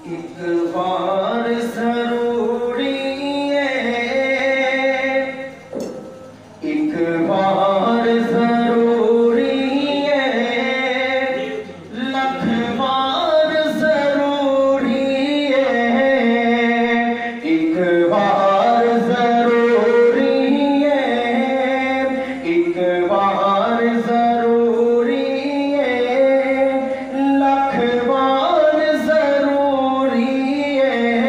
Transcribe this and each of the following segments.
एक बार जरूरी है, एक बार जरूरी है, लख बार जरूरी है। एक बार जरूरी है, एक बार जरूरी है, लख बार जरूरी है।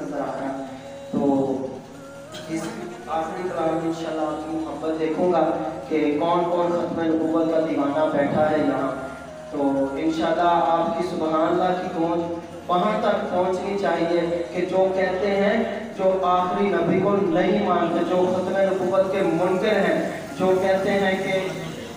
नजर आ रहा। तो इस आखिरी कलाम में इंशाल्लाह आपकी मोहब्बत देखूंगा कि कौन कौन खत्म नबूवत का दीवाना बैठा है यहाँ। तो इंशाल्लाह आपकी सुभान अल्लाह की गूंज वहाँ तक पहुँचनी चाहिए कि जो कहते हैं, जो आखिरी नबी को नहीं मानते, जो खत्म नबूवत के मुनकर हैं, जो कहते हैं कि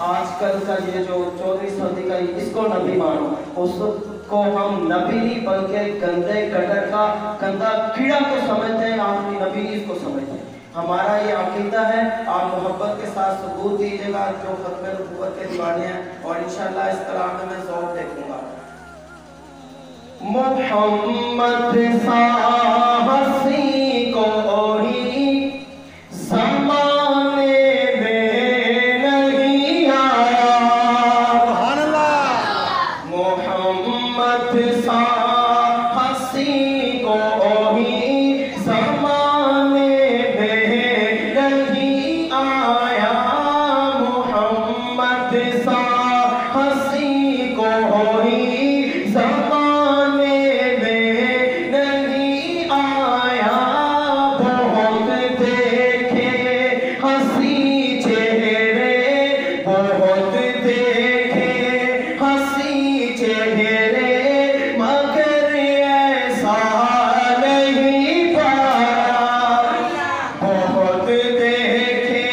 आजकल का ये जो 14वीं सदी का इसको नबी मानो, उसको हम नबी नहीं बल्कि गंदे गटर का गंदा कीड़ा को समझते हैं, आखिरी नबी नहीं इसको समझते हैं। हमारा ये अकीदा है। आप मोहब्बत के साथ सबूत दीजिएगा जो खत्म नबूवत के दीवाने हैं, और इंशाल्लाह इस कलाम में मैं ज़ौक़ देखूंगा। मोहम्मद सा हसी को ही ज़माने में नहीं आया, मोहम्मद सा हसी को ही ज़माने में नहीं आया, मोहम्मद सा हसी को ही ज़माने में नहीं आया। बहुत देखे हंसी चेहरे, बहुत देखे हंसी चेहरे, मगर ऐसा नहीं पाया। बहुत देखे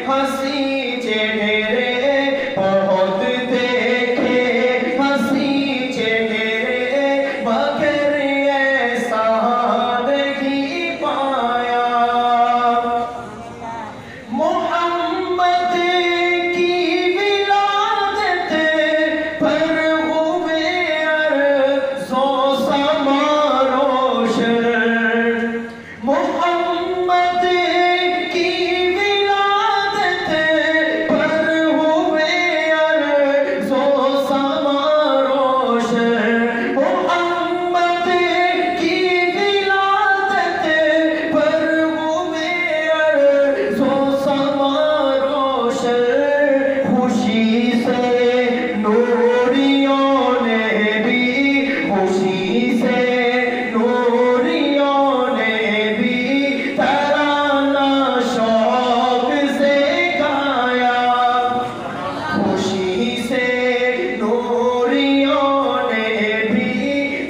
हंसी चेहरे, बहुत देखे हंसी चेहरे, मगर ऐसा नहीं पाया। मोहम्मद की विलादत पर हुए अर्ज़ो समा रोशन, मोहम्मद की विलादत पर हुए अर्ज़ो समा रोशन, मोहम्मद की विलादत पर हुए अर्ज़ो समा रोशन। खुशी से नूरियों ने भी, खुशी से नूरियों ने भी तराना शौक से गाया, खुशी से नूरियों ने भी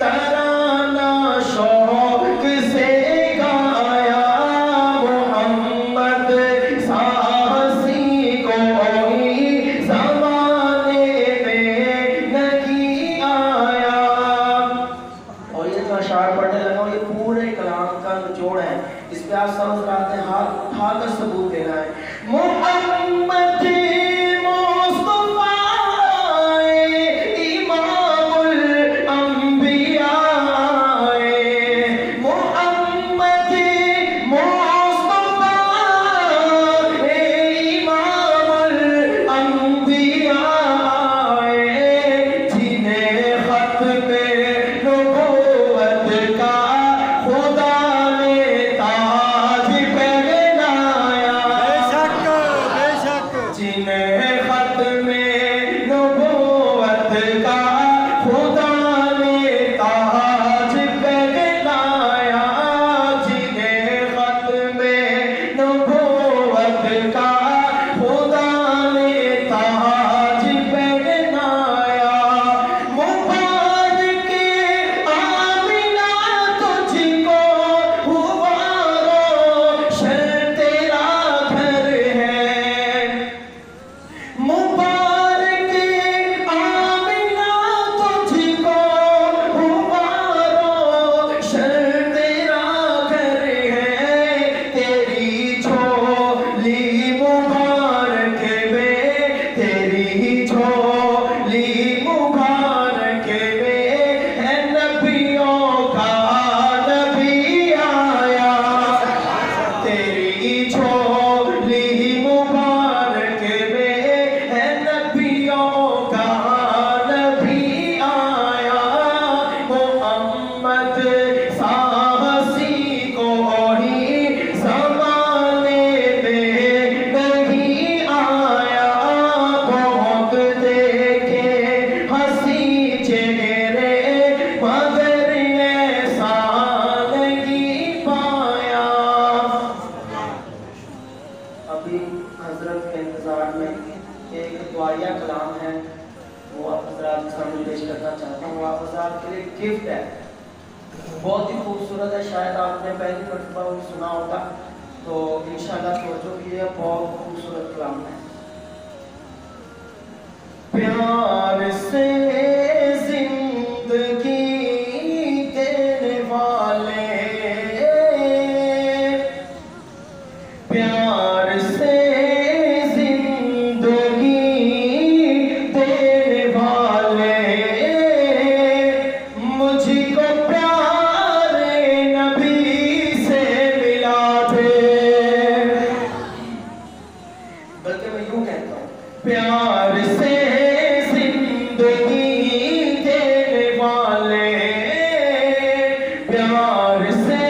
तराना शौक से गाया। मोहम्मद सा हसी को ही ज़माने में नहीं आया। और ये जो अशार पढ़ने लगा हूँ, ये पूरे कलाम का निचोड़ है। इस पे आप समझ रहे हैं, हाथ उठाकर सबूत देना है। मोहम्मद मुस्तफा इमामुल अंबिया, मोहम्मद मुस्तफा इमामुल अंबिया, जिन्हें खत्म नबूवत का खुदा ने ताज पहनाया। बेशक बेशक गिफ्ट है, बहुत ही खूबसूरत है। शायद आपने पहली मरतबा वो सुना होगा, तो इंशाल्लाह तवज्जो कीजिए, बहुत खूबसूरत कलाम है। प्यार से जिंदगी देने वाले, प्यार से जिंदगी देने वाले, मुझको प्यारे नबी से मिला दे। बल्कि मैं यूं कहता हूँ, प्यार से जिंदगी देने वाले, प्यार से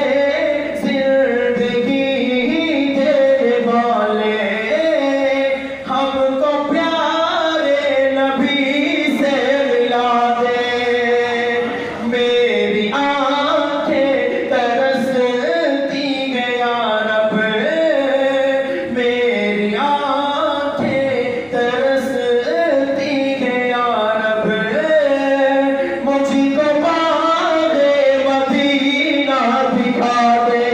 जिंदगी देने वाले, हमको प्यारे नबी से मिला दे। मेरी आंखें तरसती हैं या रब, मेरी आंखें तरसती हैं या रब, मुझको बाग़े मदीना दिखा दे।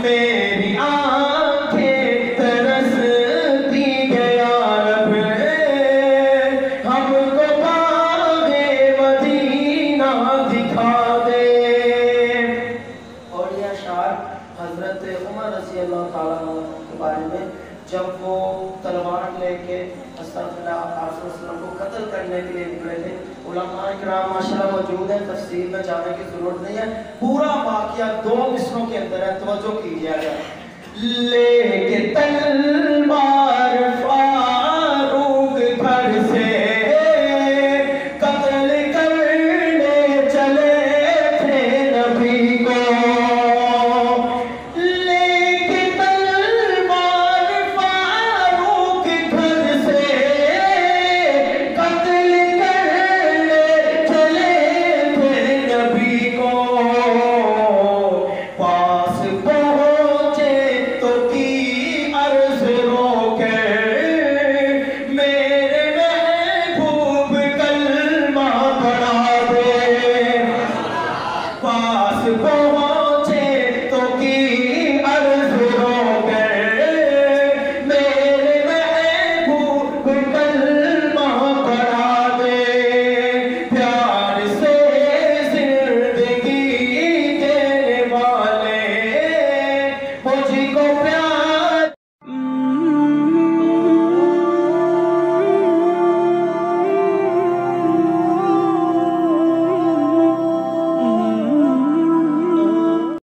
मेरी आंखें तरसती हैं या रब, हमको बाग़े मदीना दिखा दे। और यह अशआर हज़रत उमर रज़ी अल्लाह ताला अन्हु के बारे में, जब वो तलवार लेके अस्तग़फिरुल्लाह को कत्ल करने के लिए निकले थे। उलमा इकराम माशाअल्लाह मौजूद है, तफसीर में जाने की जरूरत नहीं है, पूरा वाक़या 2 मिसरों के अंदर है, तवज्जो कीजिएगा। लेके तलवार